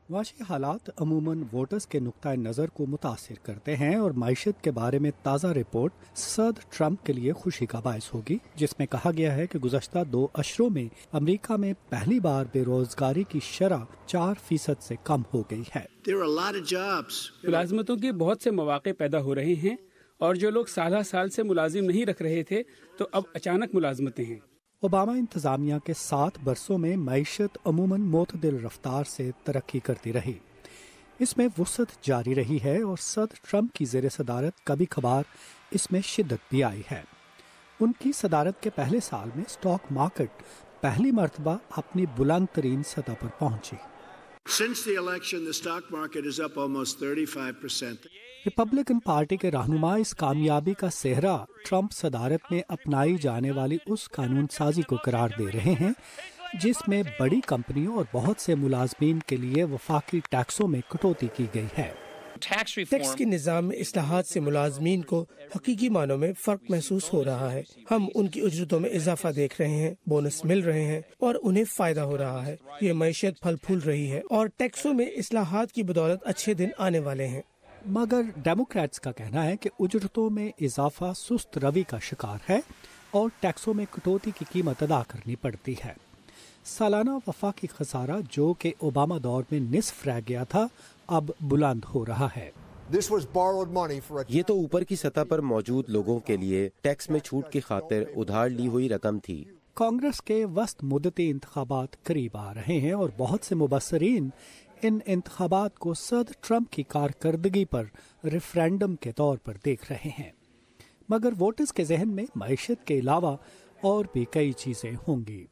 معاشی حالات عموماً ووٹرز کے نقطۂ نظر کو متاثر کرتے ہیں اور معیشت کے بارے میں تازہ رپورٹ صدر ٹرمپ کے لیے خوشی کا باعث ہوگی، جس میں کہا گیا ہے کہ گزشتہ 2 اشروں میں امریکہ میں پہلی بار بے روزگاری کی شرح 4% سے کم ہو گئی ہے۔ ملازمتوں کے بہت سے مواقع پیدا ہو رہے ہیں اور جو لوگ سالہ سال سے ملازم نہیں رکھ رہے تھے تو اب اچانک ملازمتیں ہیں۔ اوباما انتظامیہ کے 7 برسوں میں معیشت عموماً معتدل رفتار سے ترقی کرتی رہی، اس میں وسعت جاری رہی ہے اور صدر ٹرمپ کی زیر صدارت کبھی کبھار اس میں شدت بھی آئی ہے۔ ان کی صدارت کے پہلے سال میں اسٹاک مارکیٹ پہلی مرتبہ اپنی بلند ترین سطح پر پہنچی۔ Since the election, the stock market is up almost 35%. Republican party کے رہنما اس کامیابی کا سہرا ٹرمپ صدارت میں اپنائی جانے والی اس قانون سازی کو قرار دے رہے ہیں جس میں بڑی کمپنیوں اور بہت سے ملازمین کے لیے وفاقی ٹیکسوں میں کٹوتی کی گئی ہے۔ ٹیکس کے نظام میں اصلاحات سے ملازمین کو حقیقی معنوں میں فرق محسوس ہو رہا ہے۔ ہم ان کی اجرتوں میں اضافہ دیکھ رہے ہیں، بونس مل رہے ہیں اور انہیں فائدہ ہو رہا ہے۔ یہ معیشت پھل پھول رہی ہے اور ٹیکسوں میں اصلاحات کی بدولت اچھے دن آنے والے ہیں۔ مگر ڈیموکریٹس کا کہنا ہے کہ اجرتوں میں اضافہ سست روی کا شکار ہے اور ٹیکسوں میں کٹوتی کی قیمت ادا کرنی پڑتی ہے۔ سالانہ وفاقی خسارہ جو کہ اوباما دور میں نصف رہ گیا تھا اب بلند ہو رہا ہے۔ یہ تو اوپر کی سطح پر موجود لوگوں کے لیے ٹیکس میں چھوٹ کی خاطر ادھار لی ہوئی رقم تھی۔ کانگریس کے وسط مدتی انتخابات قریب آ رہے ہیں اور بہت سے مبصرین ان انتخابات کو صدر ٹرمپ کی کارکردگی پر ریفرینڈم کے طور پر دیکھ رہے ہیں، مگر ووٹرز کے ذہن میں معیشت کے علاوہ اور بھی کئی چیزیں ہوں گی۔